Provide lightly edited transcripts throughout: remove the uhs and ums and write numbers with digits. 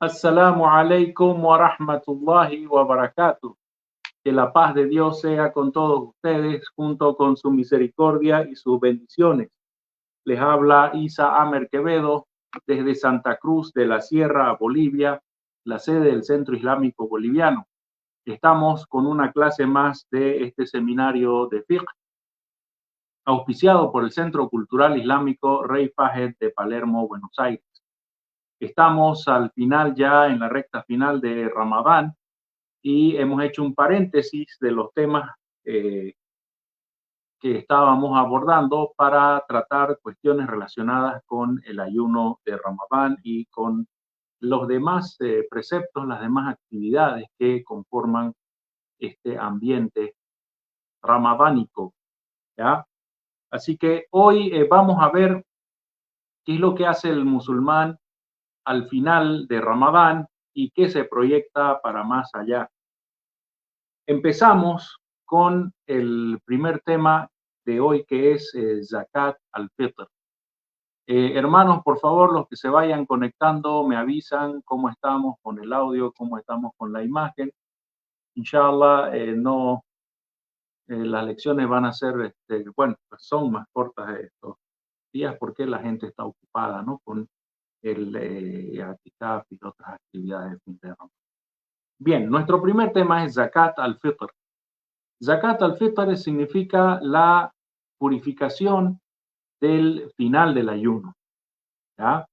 Assalamu alaikum wa rahmatullahi wa barakatuh. Que la paz de Dios sea con todos ustedes, junto con su misericordia y sus bendiciones. Les habla Isa Amer Quevedo desde Santa Cruz de la Sierra, Bolivia, la sede del Centro Islámico Boliviano. Estamos con una clase más de este seminario de fiqh, auspiciado por el Centro Cultural Islámico Rey Fahed de Palermo, Buenos Aires. Estamos al final, ya en la recta final de Ramadán, y hemos hecho un paréntesis de los temas que estábamos abordando para tratar cuestiones relacionadas con el ayuno de Ramadán y con los demás preceptos, las demás actividades que conforman este ambiente ramadánico, ¿ya? Así que hoy vamos a ver qué es lo que hace el musulmán al final de Ramadán y qué se proyecta para más allá. Empezamos con el primer tema de hoy, que es Zakat al-Fitr. Hermanos, por favor, los que se vayan conectando, me avisan cómo estamos con el audio, cómo estamos con la imagen. Inshallah, las lecciones van a ser, bueno, pues son más cortas estos días porque la gente está ocupada, ¿no? Con el Atikaf y otras actividades de fin de Ramadán. Bien, nuestro primer tema es Zakat al-Fitr. Zakat al-Fitr significa la purificación del final del ayuno, ¿ya?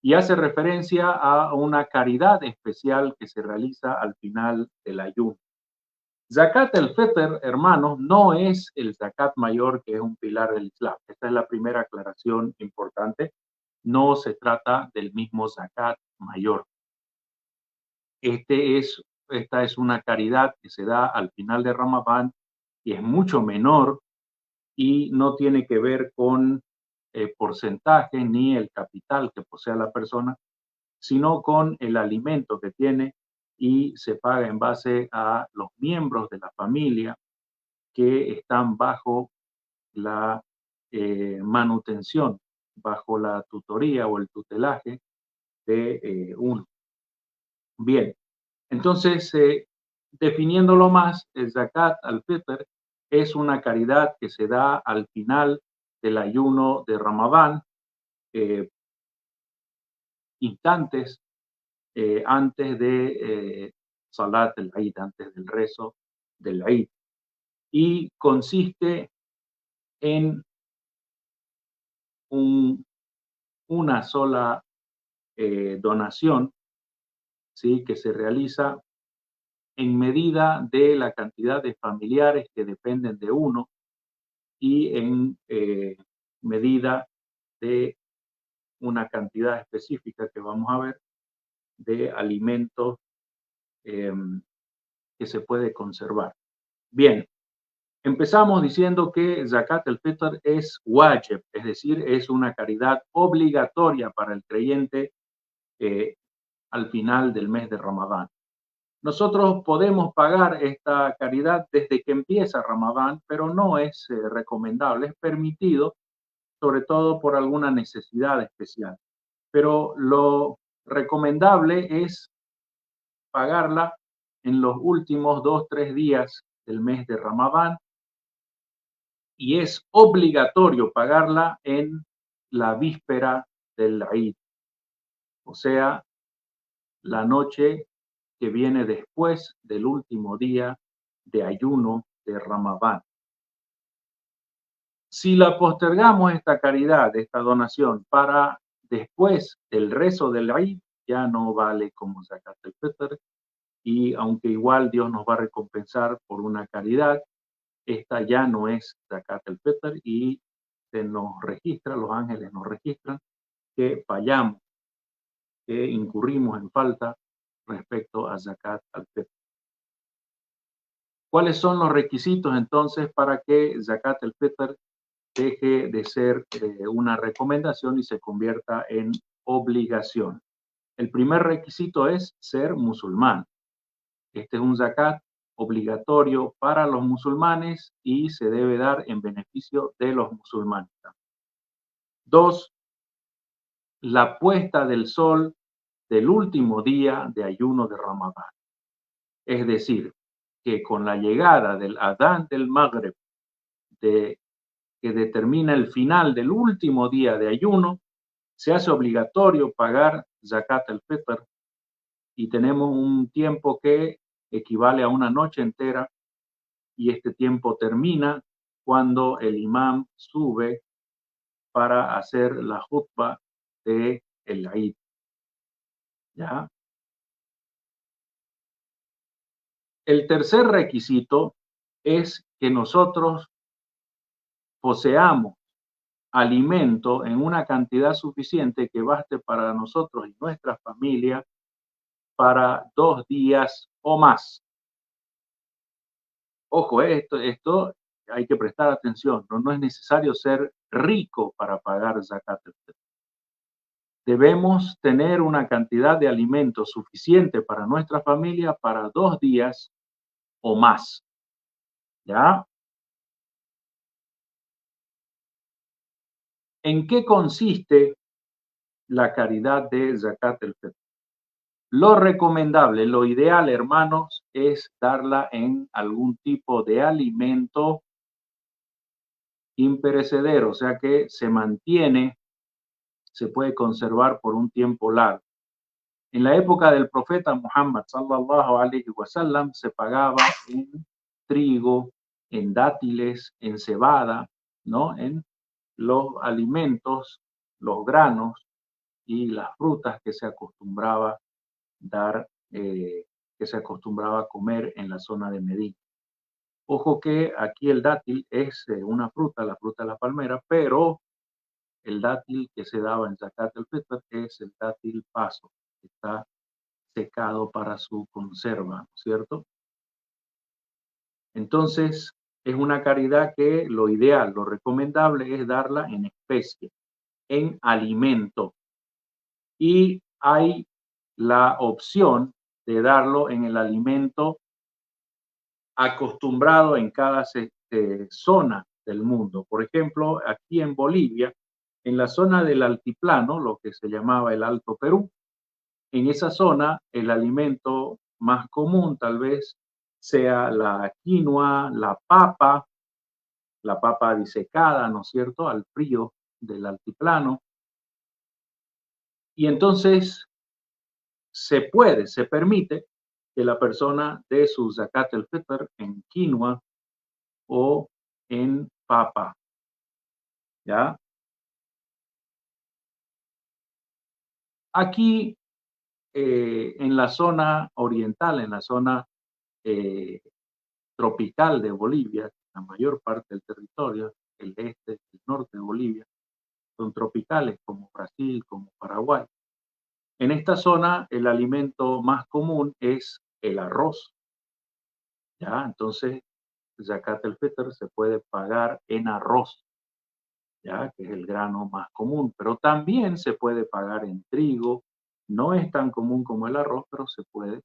Y hace referencia a una caridad especial que se realiza al final del ayuno. Zakat al-Fitr, hermanos, no es el zakat mayor, que es un pilar del Islam. Esta es la primera aclaración importante. No se trata del mismo zakat mayor. Esta es una caridad que se da al final de Ramadán y es mucho menor y no tiene que ver con porcentaje ni el capital que posea la persona, sino con el alimento que tiene, y se paga en base a los miembros de la familia que están bajo la manutención, bajo la tutoría o el tutelaje de uno. Bien, entonces, definiéndolo más, el Zakat al-Fitr es una caridad que se da al final del ayuno de Ramadán, instantes antes de Salat al-Eid, antes del rezo del Eid, y consiste en una sola donación, ¿sí?, que se realiza en medida de la cantidad de familiares que dependen de uno y en medida de una cantidad específica que vamos a ver de alimentos que se puede conservar. Bien, empezamos diciendo que Zakat al-Fitr es wajib, es decir, es una caridad obligatoria para el creyente al final del mes de Ramadán. Nosotros podemos pagar esta caridad desde que empieza Ramadán, pero no es recomendable, es permitido, sobre todo por alguna necesidad especial. Pero lo recomendable es pagarla en los últimos 2-3 días del mes de Ramadán, y es obligatorio pagarla en la víspera del Eid, o sea, la noche que viene después del último día de ayuno de Ramadán. Si la postergamos, esta caridad, esta donación, para después del rezo del Eid, ya no vale como Zakat al-Fitr, y aunque igual Dios nos va a recompensar por una caridad, esta ya no es Zakat al-Fitr y se nos registra, los ángeles nos registran que fallamos, que incurrimos en falta respecto a Zakat al-Fitr. ¿Cuáles son los requisitos entonces para que Zakat al-Fitr deje de ser una recomendación y se convierta en obligación? El primer requisito es ser musulmán. Este es un zakat obligatorio para los musulmanes y se debe dar en beneficio de los musulmanes. 2, la puesta del sol del último día de ayuno de Ramadán. Es decir, que con la llegada del Adán del Maghrib, que determina el final del último día de ayuno, se hace obligatorio pagar Zakat al-Fitr y tenemos un tiempo que equivale a una noche entera y este tiempo termina cuando el imam sube para hacer la jutba de el Eid. ¿Ya? El tercer requisito es que nosotros poseamos alimento en una cantidad suficiente que baste para nosotros y nuestra familia para 2 días o más. Ojo, esto hay que prestar atención, no es necesario ser rico para pagar Zakat al-Fitr. Debemos tener una cantidad de alimento suficiente para nuestra familia para 2 días o más. ¿Ya? ¿En qué consiste la caridad de Zakat al-Fitr? Lo recomendable, lo ideal, hermanos, es darla en algún tipo de alimento imperecedero, o sea que se mantiene, se puede conservar por un tiempo largo. En la época del profeta Muhammad sallallahu alaihi wasallam se pagaba en trigo, en dátiles, en cebada, ¿no? En los alimentos, los granos y las frutas que se acostumbraba dar, que se acostumbraba a comer en la zona de Medina. Ojo que aquí el dátil es una fruta, la fruta de la palmera, pero el dátil que se daba en Zakat al-Fitr es el dátil paso, que está secado para su conserva, ¿cierto? Entonces, es una caridad que lo ideal, lo recomendable es darla en especie, en alimento. Y hay la opción de darlo en el alimento acostumbrado en cada zona del mundo. Por ejemplo, aquí en Bolivia, en la zona del altiplano, lo que se llamaba el Alto Perú, en esa zona el alimento más común tal vez sea la quinoa, la papa disecada, ¿no es cierto?, al frío del altiplano. Y entonces se permite que la persona dé su zakat al-fitr en quinoa o en papa, ¿ya? Aquí, en la zona oriental, en la zona eh, tropical de Bolivia, la mayor parte del territorio, el este, el norte de Bolivia, son tropicales como Brasil, como Paraguay. En esta zona el alimento más común es el arroz, ¿ya? Entonces, Zakat al-Fitr se puede pagar en arroz, ¿ya? Que es el grano más común, pero también se puede pagar en trigo. No es tan común como el arroz, pero se puede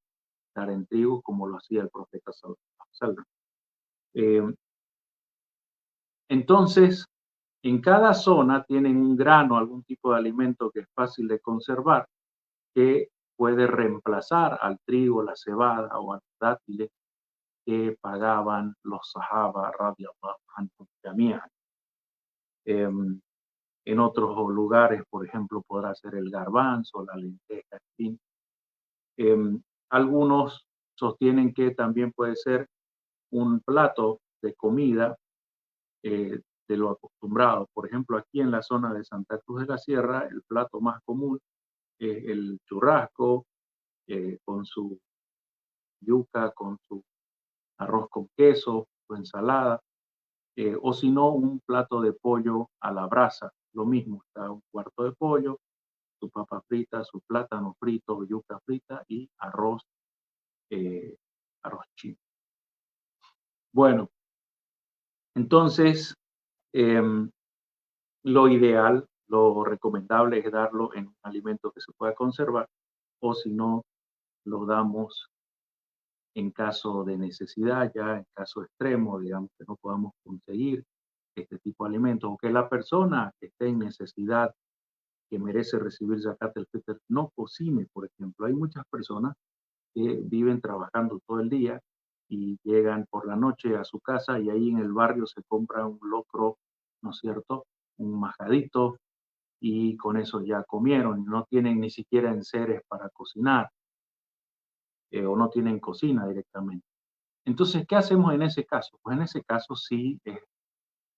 dar en trigo como lo hacía el profeta sallallahu alaihi wasallam. Entonces, en cada zona tienen un grano, algún tipo de alimento que es fácil de conservar, que puede reemplazar al trigo, la cebada o a los dátiles que pagaban los sahaba radiallahu anhum jami'an. En otros lugares, por ejemplo, podrá ser el garbanzo, la lenteja, en fin. Algunos sostienen que también puede ser un plato de comida de lo acostumbrado. Por ejemplo, aquí en la zona de Santa Cruz de la Sierra, el plato más común es el churrasco con su yuca, con su arroz con queso, su ensalada, o si no, un plato de pollo a la brasa. Lo mismo, está un cuarto de pollo, su papa frita, su plátano frito, yuca frita y eh, arroz chino. Bueno, entonces, lo ideal, lo recomendable es darlo en un alimento que se pueda conservar, o si no, lo damos en caso de necesidad, ya en caso extremo, digamos que no podamos conseguir este tipo de alimentos, o que la persona que esté en necesidad que merece recibir Zakat al-Fitr no cocine, por ejemplo. Hay muchas personas que viven trabajando todo el día y llegan por la noche a su casa y ahí en el barrio se compra un locro, ¿no es cierto? Un majadito y con eso ya comieron y no tienen ni siquiera enseres para cocinar o no tienen cocina directamente. Entonces, ¿qué hacemos en ese caso? Pues en ese caso sí es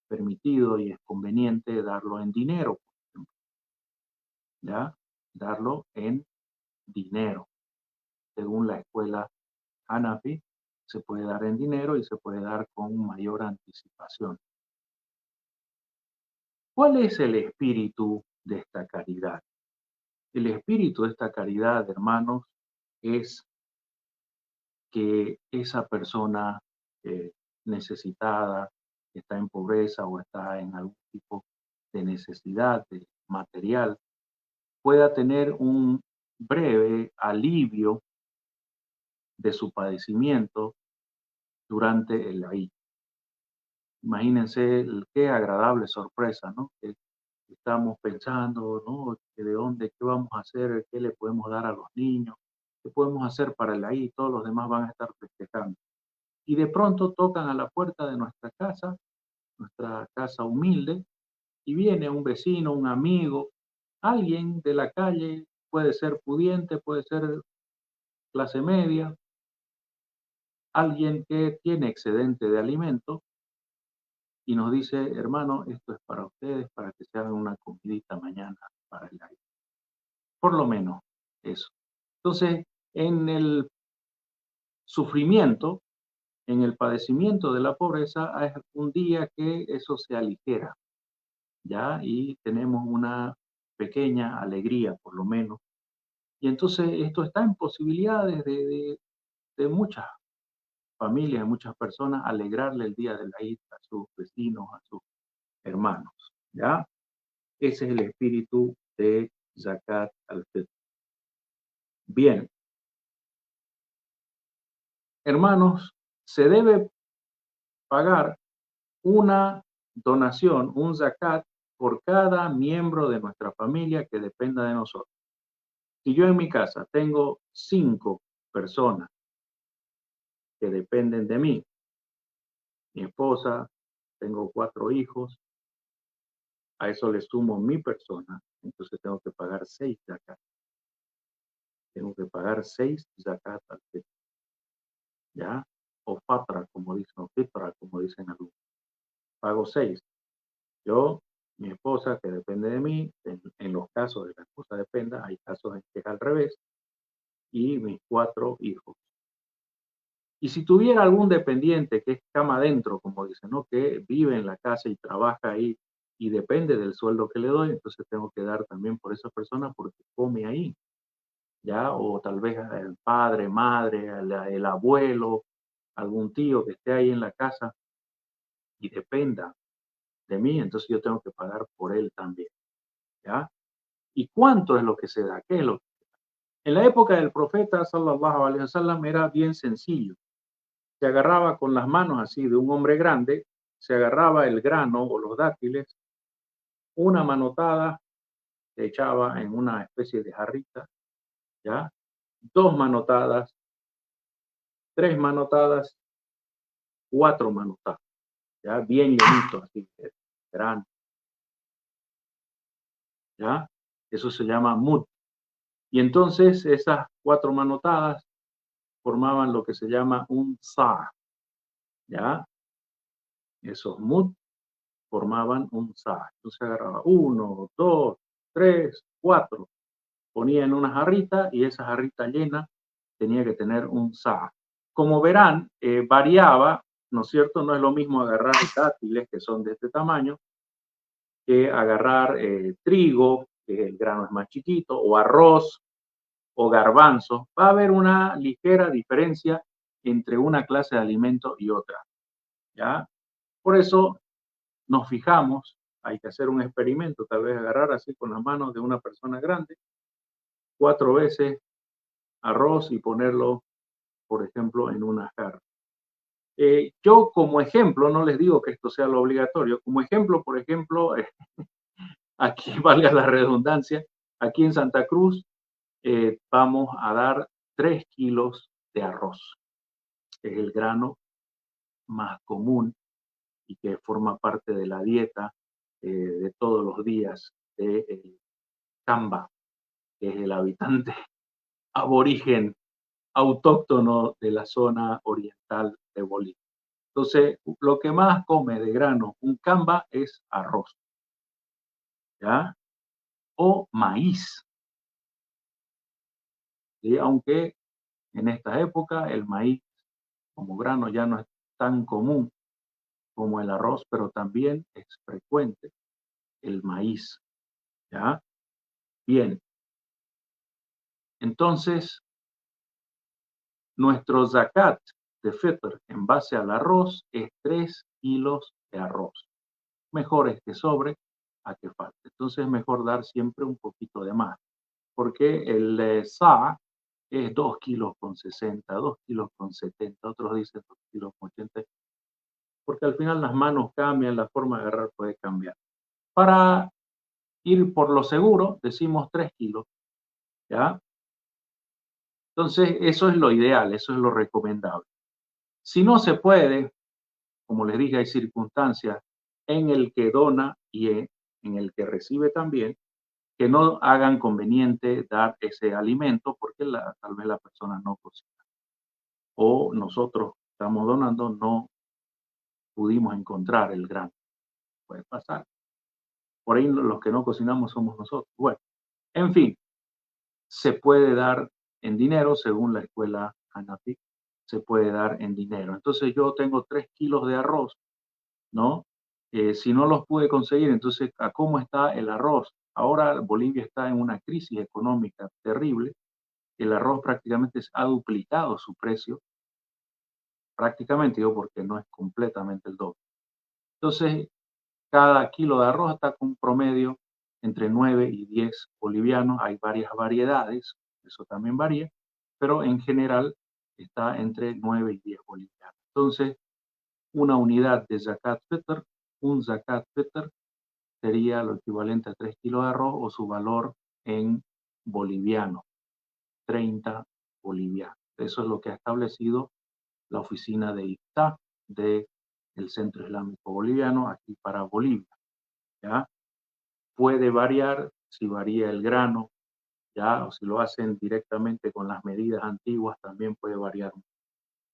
permitido y es conveniente darlo en dinero, por ejemplo, ¿ya? Darlo en dinero. Según la escuela Hanafi, se puede dar en dinero y se puede dar con mayor anticipación. ¿Cuál es el espíritu de esta caridad? El espíritu de esta caridad, hermanos, es que esa persona necesitada, que está en pobreza o está en algún tipo de necesidad de material, pueda tener un breve alivio de su padecimiento durante el Eid. Imagínense qué agradable sorpresa, ¿no? Que estamos pensando, ¿no? Que de dónde, qué vamos a hacer, qué le podemos dar a los niños, qué podemos hacer para el Eid, todos los demás van a estar festejando. Y de pronto tocan a la puerta de nuestra casa humilde, y viene un vecino, un amigo, alguien de la calle, puede ser pudiente, puede ser clase media, alguien que tiene excedente de alimento y nos dice, hermano, esto es para ustedes, para que se hagan una comidita mañana para el aire. Por lo menos eso. Entonces, en el sufrimiento, en el padecimiento de la pobreza, es un día que eso se aligera, ¿ya? Y tenemos una pequeña alegría, por lo menos. Y entonces esto está en posibilidades de muchas familias, de muchas personas, alegrarle el día de la Eid a sus vecinos, a sus hermanos, ¿ya? Ese es el espíritu de Zakat al-Fitr. Bien, hermanos, se debe pagar una donación, un zakat, por cada miembro de nuestra familia que dependa de nosotros. Si yo en mi casa tengo 5 personas que dependen de mí, mi esposa, tengo 4 hijos, a eso le sumo mi persona, entonces tengo que pagar 6 zakat. Tengo que pagar 6 zakat al fitr, ¿ya? O fatra, como dicen, o fitra, como dicen algunos. Pago 6. Yo, mi esposa, que depende de mí, en los casos de que la esposa dependa, hay casos en que es al revés, y mis 4 hijos. Y si tuviera algún dependiente que es cama adentro, como dicen, ¿no? Que vive en la casa y trabaja ahí y depende del sueldo que le doy, entonces tengo que dar también por esa persona porque come ahí, ¿ya? O tal vez el padre, madre, el abuelo, algún tío que esté ahí en la casa y dependa de mí, entonces yo tengo que pagar por él también, ¿ya? ¿Y cuánto es lo que se da? ¿Qué es lo que se da? En la época del profeta, sallallahu alaihi wasallam, era bien sencillo. Se agarraba con las manos así de un hombre grande, se agarraba el grano o los dátiles, una manotada se echaba en una especie de jarrita, ¿ya? 2 manotadas, 3 manotadas, 4 manotadas, ¿ya? Bien llenito, así, grano, ¿ya? Eso se llama mud. Y entonces esas 4 manotadas formaban lo que se llama un sa', ¿ya? Esos mud formaban un sa'. Entonces agarraba 1, 2, 3, 4, ponía en una jarrita y esa jarrita llena tenía que tener un sa'. Como verán, variaba, ¿no es cierto? No es lo mismo agarrar dátiles que son de este tamaño que agarrar trigo, que el grano es más chiquito, o arroz, o garbanzo. Va a haber una ligera diferencia entre una clase de alimento y otra, ¿ya? Por eso nos fijamos, hay que hacer un experimento, tal vez agarrar así con las manos de una persona grande, 4 veces arroz y ponerlo, por ejemplo, en una jarra. Yo como ejemplo, no les digo que esto sea lo obligatorio, como ejemplo, por ejemplo, aquí valga la redundancia, aquí en Santa Cruz vamos a dar 3 kilos de arroz. Es el grano más común y que forma parte de la dieta de todos los días de Camba, que es el habitante aborigen autóctono de la zona oriental de Bolivia. Entonces, lo que más come de grano un Camba es arroz, ¿ya? O maíz, ¿sí? Aunque en esta época el maíz como grano ya no es tan común como el arroz, pero también es frecuente el maíz, ¿ya? Bien, entonces nuestro zakat de fitr en base al arroz es 3 kilos de arroz. Mejor es que sobre a que falte. Entonces es mejor dar siempre un poquito de más, porque el sa es 2 kilos con 60, 2 kilos con 70, otros dicen 2 kilos con 80, porque al final las manos cambian, la forma de agarrar puede cambiar. Para ir por lo seguro, decimos 3 kilos, ¿ya? Entonces, eso es lo ideal, eso es lo recomendable. Si no se puede, como les dije, hay circunstancias en el que dona y en el que recibe también, que no hagan conveniente dar ese alimento porque tal vez la persona no cocina. O nosotros estamos donando, no pudimos encontrar el grano. Puede pasar. Por ahí los que no cocinamos somos nosotros. Bueno, en fin, se puede dar en dinero según la escuela Hanafi, se puede dar en dinero. Entonces yo tengo 3 kilos de arroz, ¿no? Si no los pude conseguir, entonces, ¿a cómo está el arroz? Ahora Bolivia está en una crisis económica terrible. El arroz prácticamente ha duplicado su precio, prácticamente digo porque no es completamente el doble. Entonces, cada kilo de arroz está con un promedio entre 9 y 10 bolivianos. Hay varias variedades, eso también varía, pero en general está entre 9 y 10 bolivianos. Entonces, una unidad de zakat fitr, un zakat fitr sería lo equivalente a 3 kilos de arroz o su valor en boliviano, 30 bolivianos. Eso es lo que ha establecido la oficina de IFTA del Centro Islámico Boliviano aquí para Bolivia, ¿ya? Puede variar si varía el grano, ¿ya? O si lo hacen directamente con las medidas antiguas, también puede variar.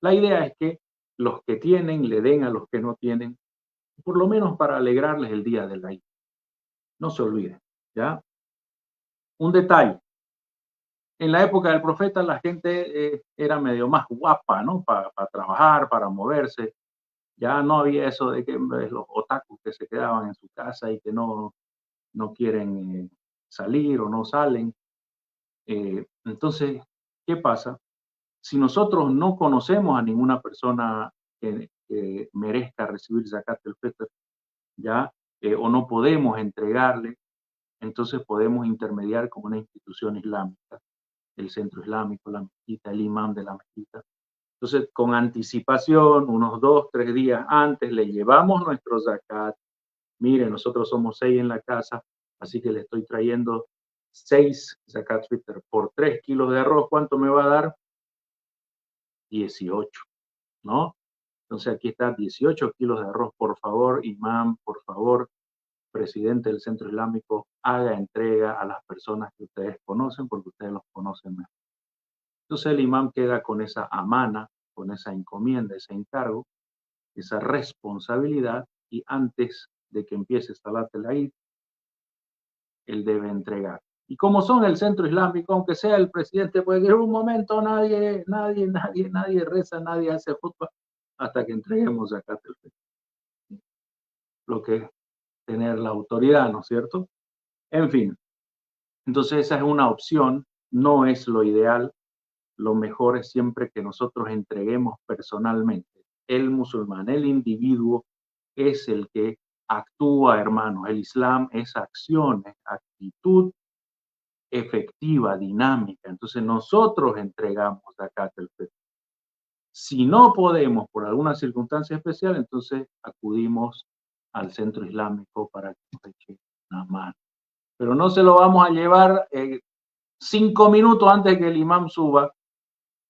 La idea es que los que tienen le den a los que no tienen, por lo menos para alegrarles el día del Eid. No se olviden, ¿ya? Un detalle. En la época del profeta la gente era medio más guapa, ¿no? Para trabajar, para moverse. Ya no había eso de que los otakus que se quedaban en su casa y que no quieren salir o no salen. Entonces, ¿qué pasa? Si nosotros no conocemos a ninguna persona que merezca recibir zakat el fitr, ya, o no podemos entregarle, entonces podemos intermediar con una institución islámica, el centro islámico, la mezquita, el imán de la mezquita. Entonces, con anticipación, unos 2, 3 días antes, le llevamos nuestro zakat. Mire, nosotros somos 6 en la casa, así que le estoy trayendo 6 zakat fitr por 3 kilos de arroz. ¿Cuánto me va a dar? 18, ¿no? Entonces aquí está 18 kilos de arroz. Por favor, imán, por favor, presidente del Centro Islámico, haga entrega a las personas que ustedes conocen porque ustedes los conocen mejor. Entonces el imán queda con esa amana, con esa encomienda, ese encargo, esa responsabilidad y antes de que empiece Salat el-Eid, él debe entregar. Y como son el centro islámico, aunque sea el presidente, puede decir un momento, nadie reza, nadie hace jutba hasta que entreguemos zakat el-Fitr. Lo que es tener la autoridad, ¿no es cierto? En fin, entonces esa es una opción, no es lo ideal, lo mejor es siempre que nosotros entreguemos personalmente. El musulmán, el individuo, es el que actúa, hermanos. El Islam es acción, es actitud efectiva, dinámica. Entonces nosotros entregamos zakat al-fitr. Si no podemos por alguna circunstancia especial, entonces acudimos al centro islámico para que nos eche una mano. pero no se lo vamos a llevar 5 minutos antes que el imam suba.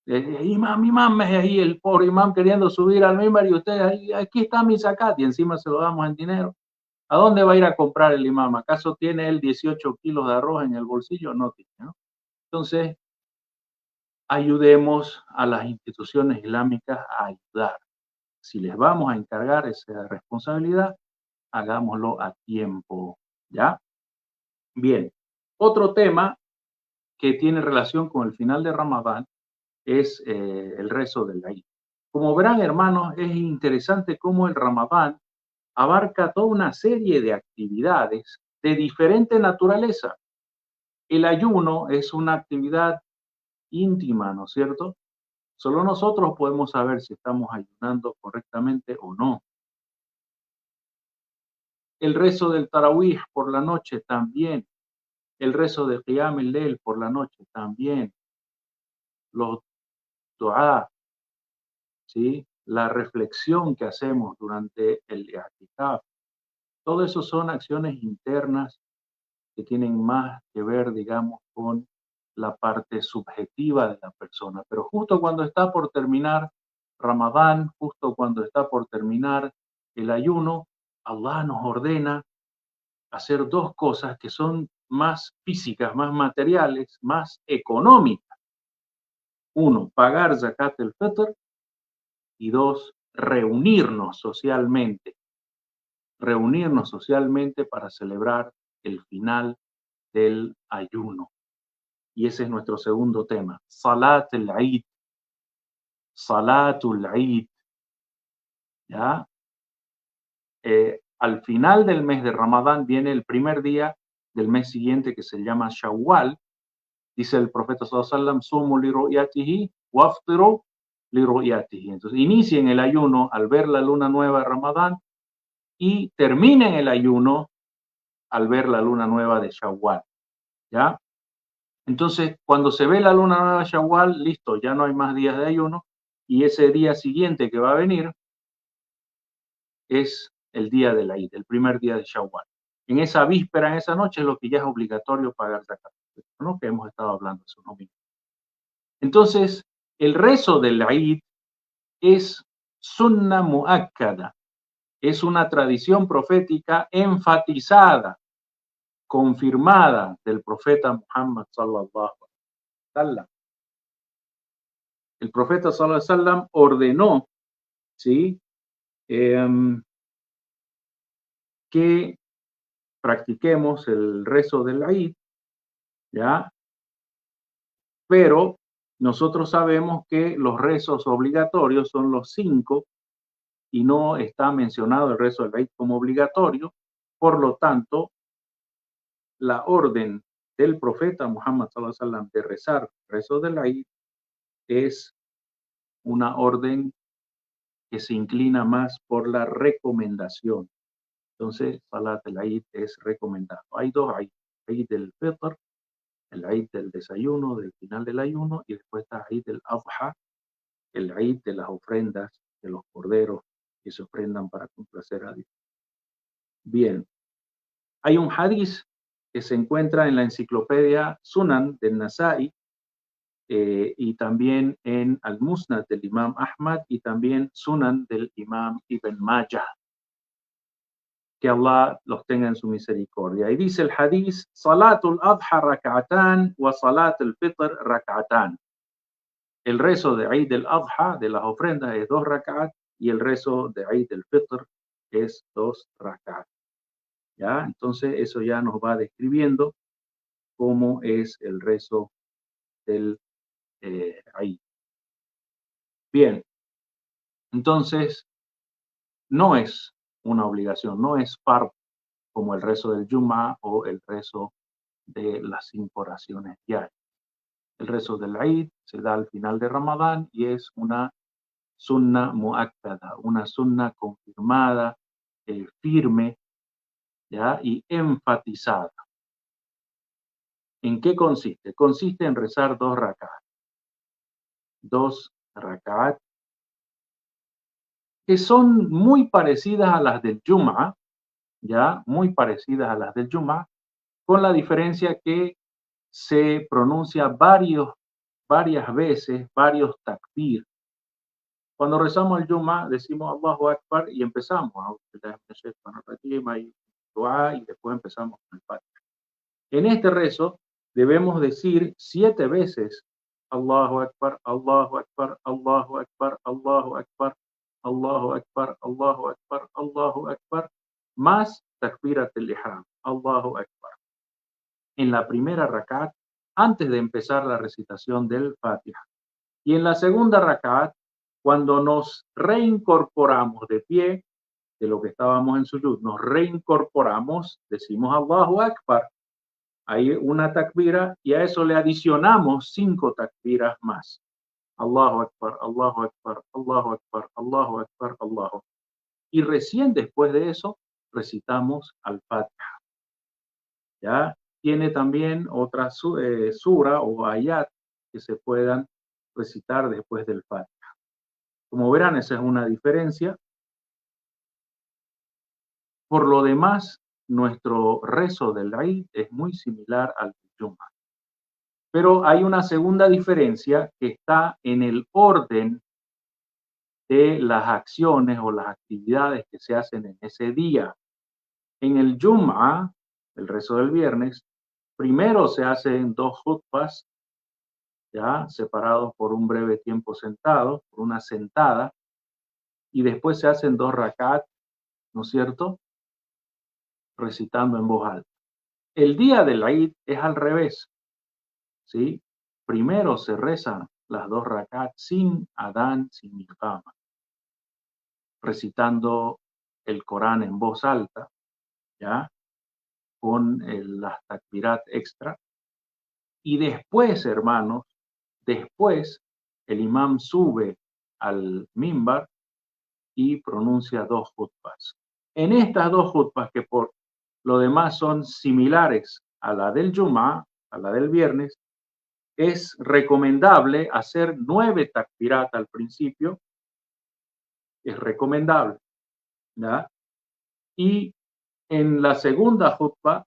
Imam, es ahí el pobre imam queriendo subir al mimbar y ustedes ahí, aquí está mi zakat y encima se lo damos en dinero. ¿A dónde va a ir a comprar el imam? ¿Acaso tiene él 18 kilos de arroz en el bolsillo? No tiene, ¿no? Entonces, ayudemos a las instituciones islámicas a ayudar. Si les vamos a encargar esa responsabilidad, hagámoslo a tiempo, ¿ya? Bien, otro tema que tiene relación con el final de Ramadán es el rezo del Eid. Como verán, hermanos, es interesante cómo el Ramadán abarca toda una serie de actividades de diferente naturaleza. El ayuno es una actividad íntima, ¿no es cierto? Solo nosotros podemos saber si estamos ayunando correctamente o no. El rezo del Tarawih por la noche también. El rezo de Qiyam el-Leil por la noche también. Los du'a, ¿sí? La reflexión que hacemos durante el i'tikaf. Todo eso son acciones internas que tienen más que ver, digamos, con la parte subjetiva de la persona. Pero justo cuando está por terminar Ramadán, justo cuando está por terminar el ayuno, Allah nos ordena hacer dos cosas que son más físicas, más materiales, más económicas. Uno, pagar zakat el-fitr, y dos, reunirnos socialmente para celebrar el final del ayuno. Y ese es nuestro segundo tema, Salat al-Eid, Salatul Eid, ¿ya? Al final del mes de Ramadán viene el primer día del mes siguiente que se llama Shawwal. Dice el profeta sallallahu alaihi wasallam, sumu li ru'yatihi waftiru li ru'yatihi. Entonces inicien el ayuno al ver la luna nueva de Ramadán y terminen el ayuno al ver la luna nueva de Shawwal, ¿ya? Entonces, cuando se ve la luna nueva de Shawwal, listo, ya no hay más días de ayuno, y ese día siguiente que va a venir es el día de la Eid, el primer día de Shawwal. En esa víspera, en esa noche, es lo que ya es obligatorio pagar zakat, ¿no? Que hemos estado hablando hace unos minutos. Entonces, el rezo del Eid es sunna muakkada, es una tradición profética enfatizada, confirmada del profeta Muhammad sallallahu alaihi wasallam. El profeta sallallahu alaihi wasallam ordenó, ¿sí? Que practiquemos el rezo del Eid, ¿ya? Pero nosotros sabemos que los rezos obligatorios son los 5 y no está mencionado el rezo del Eid como obligatorio. Por lo tanto, la orden del profeta Muhammad sallallahu alaihi wasallam de rezar el rezo del Eid es una orden que se inclina más por la recomendación. Entonces, Salat al-Eid es recomendado. Hay dos Eid, Eid del Fitr, el Eid del desayuno, del final del ayuno, y después está Eid del Adha, el Eid de las ofrendas, de los corderos que se ofrendan para complacer a Dios. Bien, hay un hadith que se encuentra en la enciclopedia Sunan del Nasa'i, y también en Al-Musnad del Imam Ahmad y también Sunan del Imam Ibn Majah. Que Allah los tenga en su misericordia. Y dice el hadith, Salatul Adha rak'atán wa Salatul Fitr rak'atán. El rezo de Eid al-Adha, de las ofrendas, es 2 rak'at, y el rezo de Eid al-Fitr es 2 rak'at. ¿Ya? Entonces eso ya nos va describiendo cómo es el rezo del Eid. Bien, entonces no es una obligación, no es fard como el rezo del Jum'a o el rezo de las 5 oraciones diarias. El rezo del Eid se da al final de Ramadán y es una sunna muakkada, una sunna confirmada, firme, ¿ya? Y enfatizada. ¿En qué consiste? Consiste en rezar 2 rak'at. 2 rak'at que son muy parecidas a las del Jum'a, ¿ya? Muy parecidas a las del Jum'a, con la diferencia que se pronuncia varias veces, varios takbir. Cuando rezamos el Yuma, decimos Allahu Akbar y empezamos y después empezamos con el Fatiha. En este rezo debemos decir 7 veces Allahu Akbar, Allahu Akbar, Allahu Akbar, Allahu Akbar, Allahu Akbar, Allahu Akbar, Allahu Akbar, más Takbirat al-Ihram, Allahu Akbar. En la primera rakat, antes de empezar la recitación del Fatiha. Y en la segunda rakat, cuando nos reincorporamos de pie, de lo que estábamos en sujud, nos reincorporamos, decimos Allahu Akbar. Hay una takbira y a eso le adicionamos 5 takbiras más. Allahu Akbar, Allahu Akbar, Allahu Akbar, Allahu Akbar, Allahu. Y recién después de eso recitamos al Fatiha. ¿Ya? Tiene también otra sura o ayat que se puedan recitar después del Fatiha. Como verán, esa es una diferencia. Por lo demás, nuestro rezo del Eid es muy similar al del Jumu'ah. Pero hay una segunda diferencia que está en el orden de las acciones o las actividades que se hacen en ese día. En el Jumu'ah, el rezo del viernes, primero se hacen 2 khutbas, ya separados por un breve tiempo sentado, por una sentada, y después se hacen 2 rakat, ¿no es cierto?, recitando en voz alta. El día del Eid es al revés, ¿sí? Primero se rezan las 2 rakat sin adán, sin iqama, recitando el Corán en voz alta, ¿ya?, con las takbirat extra. Y después, hermanos, después el imam sube al mimbar y pronuncia 2 khutbas. En estas 2 khutbas, que por lo demás son similares a la del Jumu'ah, a la del viernes, es recomendable hacer 9 takbirat al principio, es recomendable, ¿ya? Y en la segunda khutbah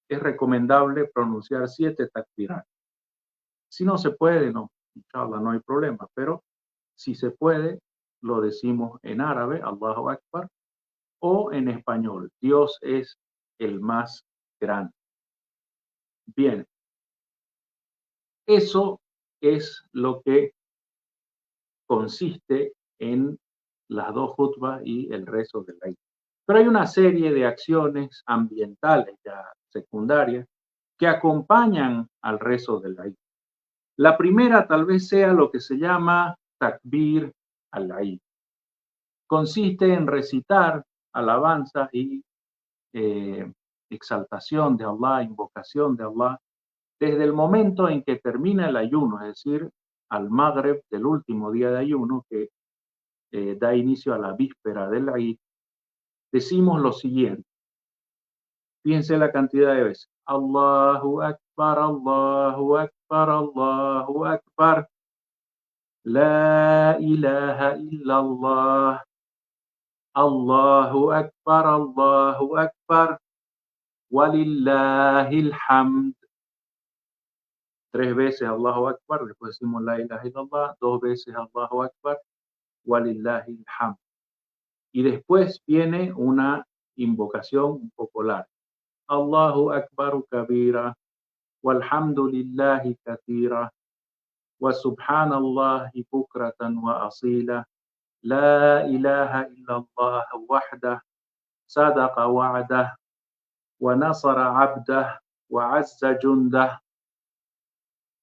es recomendable pronunciar 7 takbirat. Si no se puede, no, inshallah, no hay problema, pero si se puede, lo decimos en árabe, Allahu Akbar, o en español, Dios es el más grande. Bien, eso es lo que consiste en las 2 khutbas y el rezo del Eid. Pero hay una serie de acciones ambientales ya secundarias que acompañan al rezo del Eid. La primera tal vez sea lo que se llama takbir al-Eid. Consiste en recitar alabanza y exaltación de Allah, invocación de Allah, desde el momento en que termina el ayuno, es decir, al Maghrib del último día de ayuno, que da inicio a la víspera del Eid. Decimos lo siguiente. Fíjense la cantidad de veces. Allahu Akbar, Allahu Akbar, Allahu Akbar. La ilaha illallah. Allahu Akbar, Allahu Akbar. Walillahil hamd. 3 veces Allahu Akbar, después decimos la ilaha illallah, 2 veces Allahu Akbar, walillahil hamd. Y después viene una invocación un poco larga. Allahu Akbar kabira, walhamdulillahi kathira, wa subhanallahi bukratan wa asila, la ilaha illallah wahdah, sadaqa wa'dah, wa nasara abdah, wa azza jundah,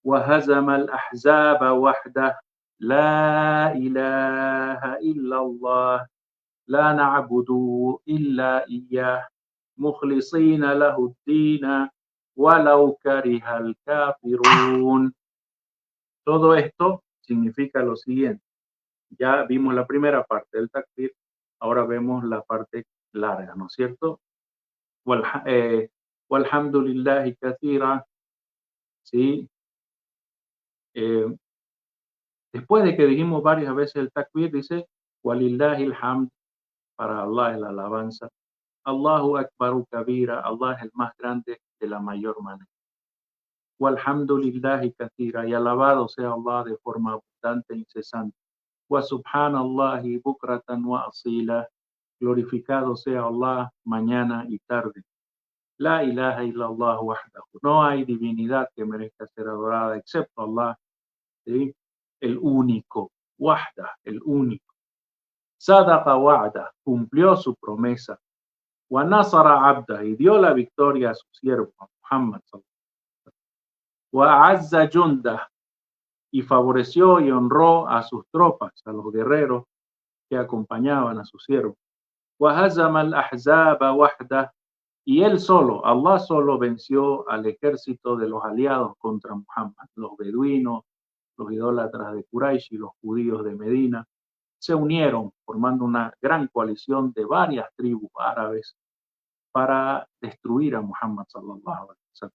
wa hazama al-ahzaba wahdah, la ilaha illallah, la na'budu illa iyyah, mukhlisina lahu ad-din, walau karihal kafirun. Todo esto significa lo siguiente. Ya vimos la primera parte del takbir, ahora vemos la parte larga, ¿no es cierto? Walhamdulillahi kathira, ¿sí? Después de que dijimos varias veces el takbir, dice, walillahil hamd, para Allah es la alabanza. Allahu Akbar kabira, Allah es el más grande de la mayor manera. Walhamdulillahi kathira, y alabado sea Allah de forma abundante e incesante. Wa subhanallahi bukratan wa asila, glorificado sea Allah mañana y tarde. La ilaha illallah wahdahu, no hay divinidad que merezca ser adorada excepto Allah, ¿sí? El único, wahda, el único. Sadaqa wa'da, cumplió su promesa. Wa nasara abda, y dio la victoria a su siervo, Muhammad sallallahu alaihi wasallam. Wa azza jundah, y favoreció y honró a sus tropas, a los guerreros que acompañaban a su siervo. Wa hazama al-ahzaba wahda, y él solo, Allah solo venció al ejército de los aliados contra Muhammad, los beduinos, los idólatras de Quraysh y los judíos de Medina. Se unieron formando una gran coalición de varias tribus árabes para destruir a Muhammad sallallahu alaihi wasallam.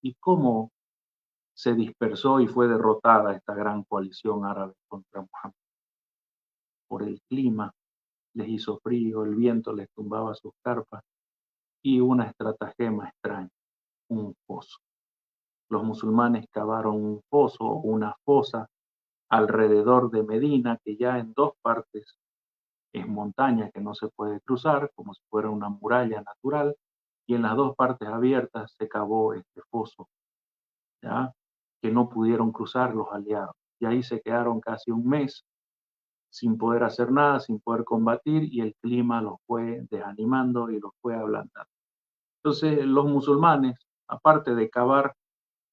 ¿Y cómo se dispersó y fue derrotada esta gran coalición árabe contra Muhammad? Por el clima, les hizo frío, el viento les tumbaba sus carpas y una estratagema extraña, un foso. Los musulmanes cavaron un foso o una fosa alrededor de Medina, que ya en dos partes es montaña que no se puede cruzar, como si fuera una muralla natural, y en las dos partes abiertas se cavó este foso, ¿ya? Que no pudieron cruzar los aliados. Y ahí se quedaron casi un mes sin poder hacer nada, sin poder combatir, y el clima los fue desanimando y los fue ablandando. Entonces los musulmanes, aparte de cavar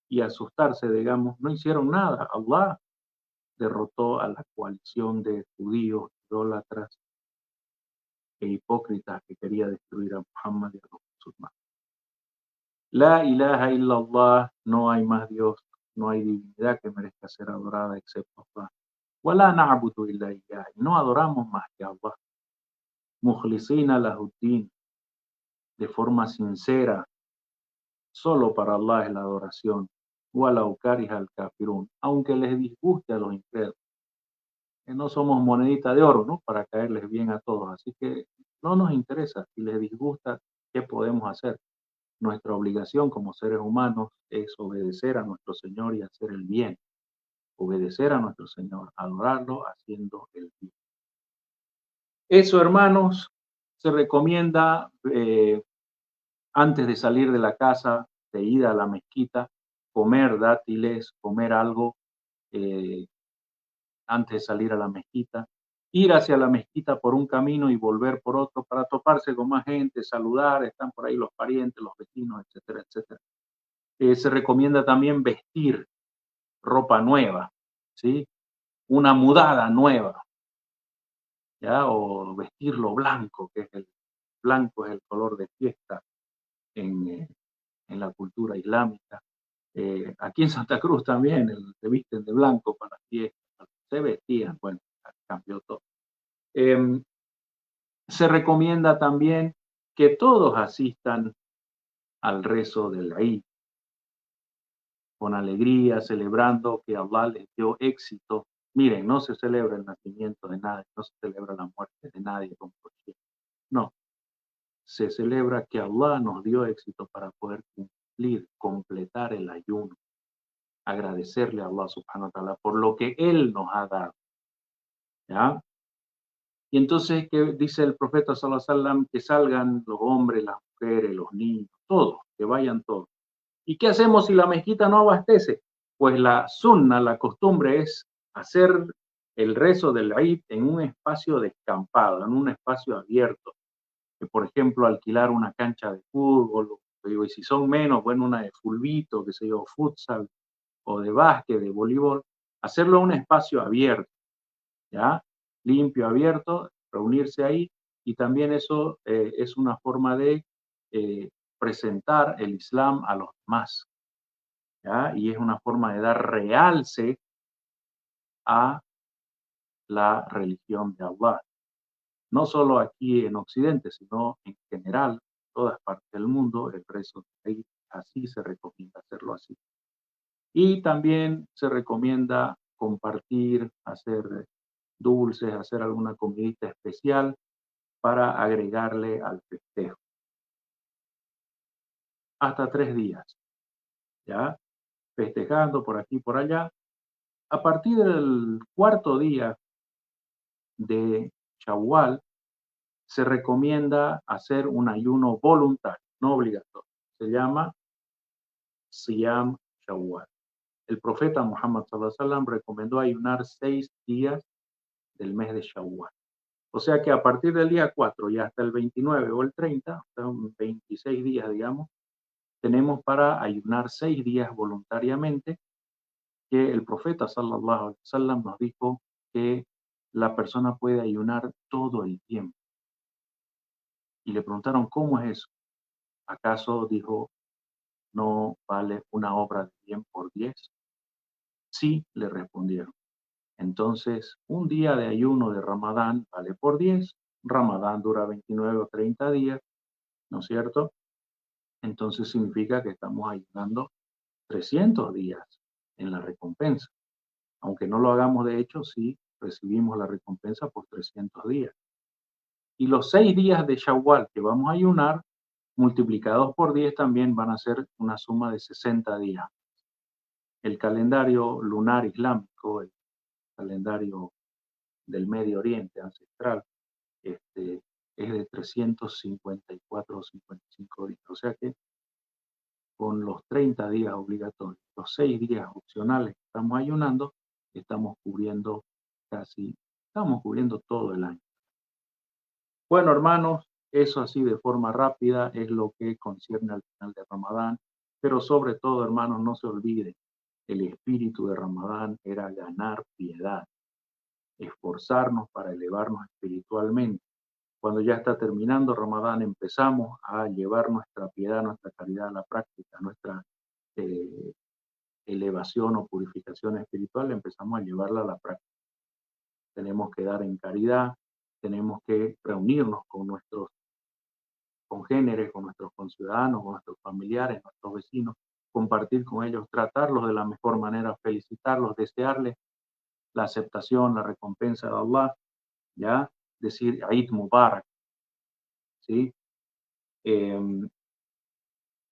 y asustarse, digamos, no hicieron nada. Allah derrotó a la coalición de judíos, idólatras e hipócritas que quería destruir a Muhammad y a los musulmanes. La ilaha illallah, no hay más Dios, no hay divinidad que merezca ser adorada excepto Allah. Wala na'budu illa iyyah, no adoramos más que a Allah. Mukhlisina lahuddin, de forma sincera, solo para Allah es la adoración. Walau kariha al kafirun, aunque les disguste a los incrédulos. Que no somos monedita de oro, ¿no? Para caerles bien a todos. Así que no nos interesa. Si les disgusta, ¿qué podemos hacer? Nuestra obligación como seres humanos es obedecer a nuestro Señor y hacer el bien. Obedecer a nuestro Señor, adorarlo haciendo el bien. Eso, hermanos, se recomienda antes de salir de la casa, de ir a la mezquita, comer dátiles, comer algo antes de salir a la mezquita, ir hacia la mezquita por un camino y volver por otro para toparse con más gente, saludar, están por ahí los parientes, los vecinos, etcétera, etcétera. Se recomienda también vestir ropa nueva, ¿sí? Una mudada nueva, ¿ya? O vestirlo blanco, que es el blanco es el color de fiesta en, en la cultura islámica. Aquí en Santa Cruz también se visten de blanco para las fiestas, se vestían, bueno, cambió todo. Se recomienda también que todos asistan al rezo del Eid, con alegría, celebrando que Allah les dio éxito. Miren, no se celebra el nacimiento de nadie, no se celebra la muerte de nadie, no. Se celebra que Allah nos dio éxito para poder cumplir, completar el ayuno, agradecerle a Allah subhanahu wa ta'ala por lo que Él nos ha dado. ¿Ya? Y entonces, ¿qué dice el profeta sallallahu alaihi wasallam? Que salgan los hombres, las mujeres, los niños, todos, que vayan todos. ¿Y qué hacemos si la mezquita no abastece? Pues la sunna, la costumbre es hacer el rezo del Eid en un espacio descampado, en un espacio abierto. Que, por ejemplo, alquilar una cancha de fútbol, y si son menos, bueno, una de fulbito, que se yo, futsal, o de básquet, de voleibol, hacerlo en un espacio abierto, ¿ya? Limpio, abierto, reunirse ahí, y también eso es una forma de presentar el Islam a los demás, ¿ya? Y es una forma de dar realce a la religión de Allah. No solo aquí en Occidente, sino en general, en todas partes del mundo, el rezo de Eid, así se recomienda hacerlo así. Y también se recomienda compartir, hacer dulces, hacer alguna comidita especial para agregarle al festejo. hasta 3 días, ¿ya? Festejando por aquí y por allá. A partir del cuarto día de Shawwal, se recomienda hacer un ayuno voluntario, no obligatorio. Se llama Siyam Shawwal. El profeta Muhammad sallallahu alaihi wasallam recomendó ayunar 6 días del mes de Shawwal. O sea que a partir del día 4 y hasta el 29 o el 30, son 26 días, digamos, tenemos para ayunar 6 días voluntariamente, que el profeta sallallahu alaihi wasallam nos dijo que la persona puede ayunar todo el tiempo. Y le preguntaron, ¿cómo es eso? ¿Acaso dijo, no vale una obra de bien por 10? Sí, le respondieron. Entonces, un día de ayuno de Ramadán vale por 10. Ramadán dura 29 o 30 días, ¿no es cierto? Entonces significa que estamos ayunando 300 días en la recompensa. Aunque no lo hagamos de hecho, sí recibimos la recompensa por 300 días. Y los 6 días de Shawwal que vamos a ayunar, multiplicados por 10 también van a ser una suma de 60 días. El calendario lunar islámico, el calendario del Medio Oriente ancestral, este, es de 354 o 55 días. O sea que con los 30 días obligatorios, los 6 días opcionales que estamos ayunando, estamos cubriendo estamos cubriendo todo el año. Bueno, hermanos, eso así de forma rápida es lo que concierne al final de Ramadán, pero sobre todo, hermanos, no se olviden, el espíritu de Ramadán era ganar piedad, esforzarnos para elevarnos espiritualmente. Cuando ya está terminando Ramadán, empezamos a llevar nuestra piedad, nuestra caridad a la práctica, nuestra eh, elevación o purificación espiritual, empezamos a llevarla a la práctica. Tenemos que dar en caridad, tenemos que reunirnos con nuestros congéneres, con nuestros conciudadanos, con nuestros familiares, nuestros vecinos, compartir con ellos, tratarlos de la mejor manera, felicitarlos, desearles la aceptación, la recompensa de Allah, ¿ya? Decir Eid Mubarak, ¿sí?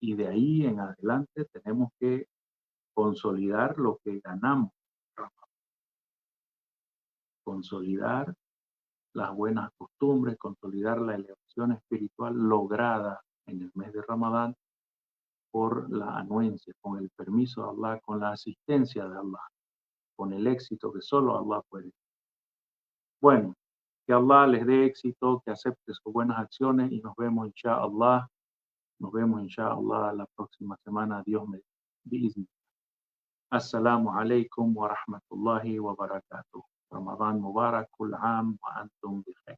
Y de ahí en adelante tenemos que consolidar lo que ganamos, consolidar las buenas costumbres, consolidar la elevación espiritual lograda en el mes de Ramadán por la anuencia, con el permiso de Allah, con la asistencia de Allah, con el éxito que solo Allah puede. Bueno, que Allah les dé éxito, que acepte sus buenas acciones y nos vemos inshallah. Nos vemos inshallah la próxima semana. Dios me dice. Assalamu alaikum wa rahmatullahi wa barakatuh. Ramadan Mubarak, kul aam wa antum bi khair.